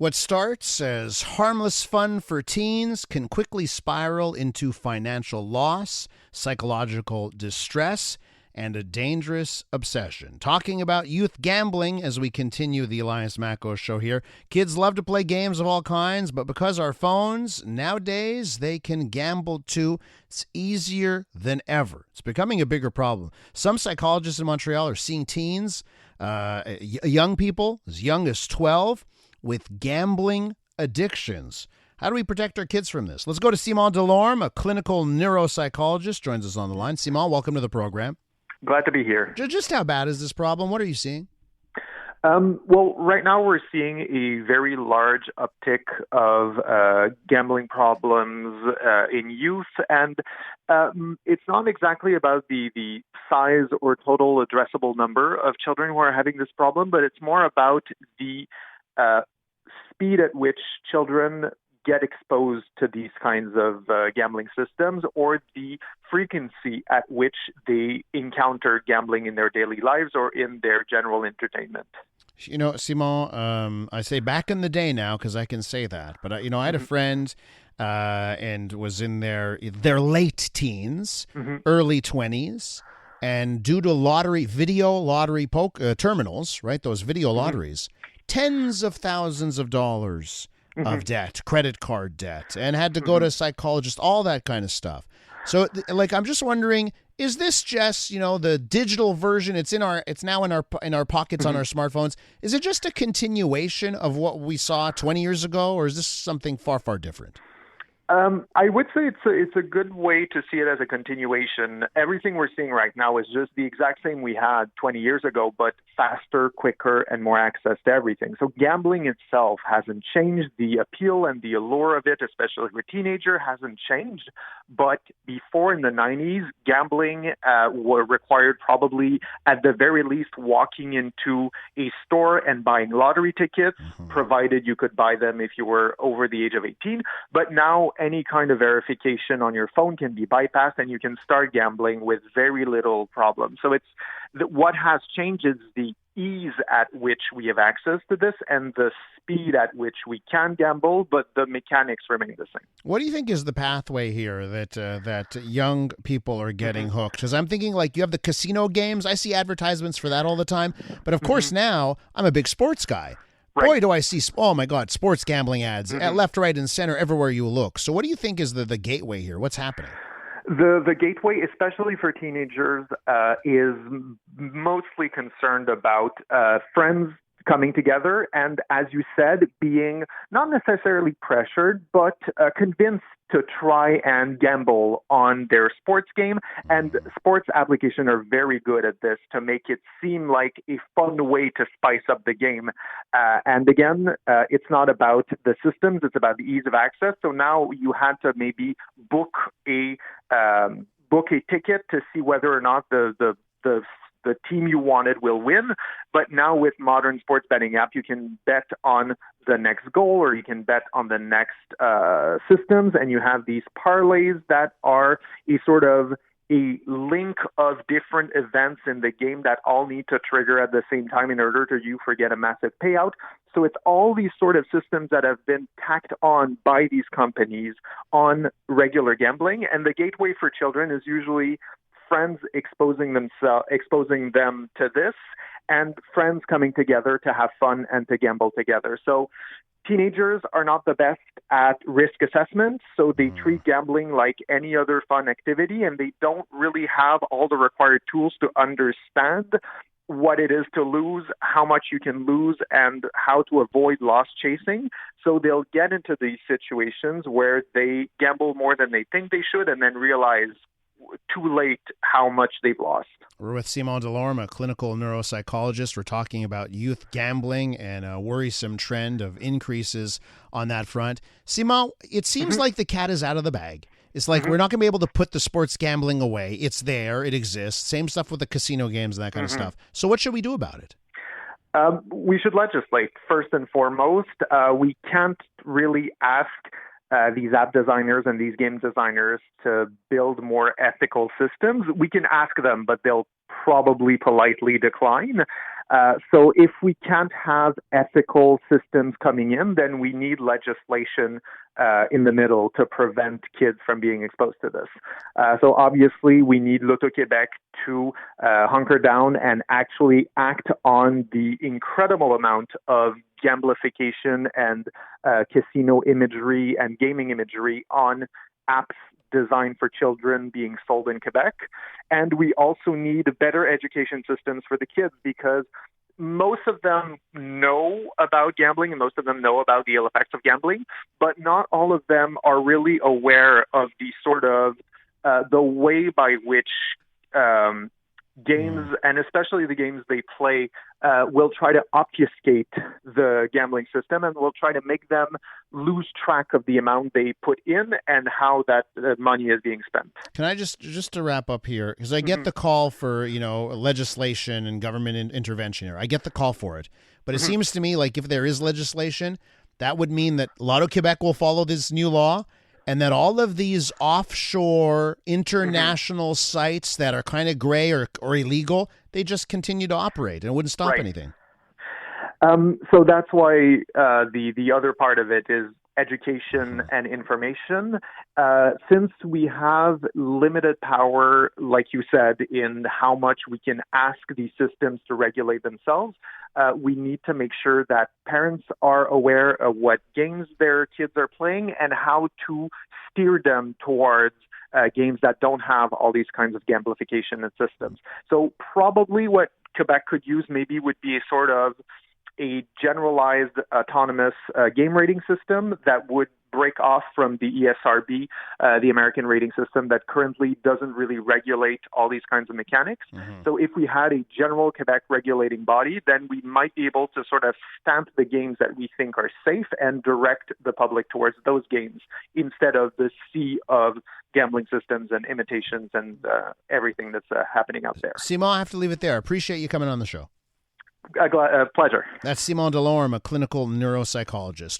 What starts as harmless fun for teens can quickly spiral into financial loss, psychological distress, and a dangerous obsession. Talking about youth gambling as we continue the Elias Macko show here. Kids love to play games of all kinds, but because our phones, nowadays, they can gamble too. It's easier than ever. It's becoming a bigger problem. Some psychologists in Montreal are seeing teens, young people as young as 12, with gambling addictions. How do we protect our kids from this? Let's go to Simon Delorme, a clinical neuropsychologist, joins us on the line. Simon, welcome to the program. Glad to be here. Just how bad is this problem? What are you seeing? Well, right now we're seeing a very large uptick of gambling problems in youth, and it's not exactly about the size or total addressable number of children who are having this problem, but it's more about the speed at which children get exposed to these kinds of gambling systems, or the frequency at which they encounter gambling in their daily lives or in their general entertainment. You know, Simon, I say back in the day now because I can say that, but I had a friend and was in their late teens, early 20s, and due to video lottery terminals, right, those video lotteries, tens of thousands of dollars of debt, credit card debt, and had to go to a psychologist, all that kind of stuff. So, I'm just wondering, is this just, the digital version? It's now in our pockets on our smartphones. Is it just a continuation of what we saw 20 years ago, or is this something far, far different? I would say it's a good way to see it as a continuation. Everything we're seeing right now is just the exact same we had 20 years ago, but faster, quicker, and more access to everything. So gambling itself hasn't changed. The appeal and the allure of it, especially for a teenager, hasn't changed. But before, in the 90s, gambling were required probably, at the very least, walking into a store and buying lottery tickets, provided you could buy them if you were over the age of 18. But now any kind of verification on your phone can be bypassed, and you can start gambling with very little problem. So what has changed is the ease at which we have access to this and the speed at which we can gamble, but the mechanics remain the same. What do you think is the pathway here that young people are getting hooked? Because I'm thinking, you have the casino games. I see advertisements for that all the time. But of course now I'm a big sports guy. Right. Boy, do I see, oh my God, sports gambling ads at left, right, and center, everywhere you look. So what do you think is the gateway here? What's happening? The gateway, especially for teenagers, is mostly concerned about friends coming together and, as you said, being not necessarily pressured, but convinced to try and gamble on their sports game. And sports applications are very good at this, to make it seem like a fun way to spice up the game. And again, it's not about the systems, it's about the ease of access. So now you had to maybe book a ticket to see whether or not the team you wanted will win. But now with modern sports betting app, you can bet on the next goal, or you can bet on the next systems, and you have these parlays that are a sort of a link of different events in the game that all need to trigger at the same time in order to get a massive payout. So it's all these sort of systems that have been tacked on by these companies on regular gambling. And the gateway for children is usually friends exposing them to this, and friends coming together to have fun and to gamble together. So teenagers are not the best at risk assessment, so they treat gambling like any other fun activity, and they don't really have all the required tools to understand what it is to lose, how much you can lose, and how to avoid loss chasing. So they'll get into these situations where they gamble more than they think they should, and then realize too late how much they've lost. We're with Simon Delorme, a clinical neuropsychologist. We're talking about youth gambling and a worrisome trend of increases on that front. Simon, it seems like the cat is out of the bag. It's like we're not going to be able to put the sports gambling away. It's there. It exists. Same stuff with the casino games and that kind of stuff. So what should we do about it? We should legislate, first and foremost. We can't really ask these app designers and these game designers to build more ethical systems. We can ask them, but they'll probably politely decline. So if we can't have ethical systems coming in, then we need legislation in the middle to prevent kids from being exposed to this. So obviously, we need L'Auto-Québec to hunker down and actually act on the incredible amount of gamblification and casino imagery and gaming imagery on apps designed for children being sold in Quebec. And we also need better education systems for the kids because most of them know about gambling and most of them know about the ill effects of gambling, but not all of them are really aware of the sort of the way by which games, and especially the games they play, will try to obfuscate the gambling system and will try to make them lose track of the amount they put in and how that money is being spent. Can I just to wrap up here, because I get the call for, legislation and government intervention here. I get the call for it. But it seems to me like if there is legislation, that would mean that L'Auto-Québec will follow this new law and that all of these offshore international sites that are kind of gray or illegal, they just continue to operate and it wouldn't stop anything. So that's why the other part of it is education and information. Since we have limited power, like you said, in how much we can ask these systems to regulate themselves, we need to make sure that parents are aware of what games their kids are playing and how to steer them towards games that don't have all these kinds of gamification and systems. So probably what Quebec could use maybe would be a sort of a generalized autonomous game rating system that would break off from the ESRB, the American rating system that currently doesn't really regulate all these kinds of mechanics. So if we had a general Quebec regulating body, then we might be able to sort of stamp the games that we think are safe and direct the public towards those games instead of the sea of gambling systems and imitations and everything that's happening out there. Simon, I have to leave it there. Appreciate you coming on the show. Pleasure. That's Simon Delorme, a clinical neuropsychologist.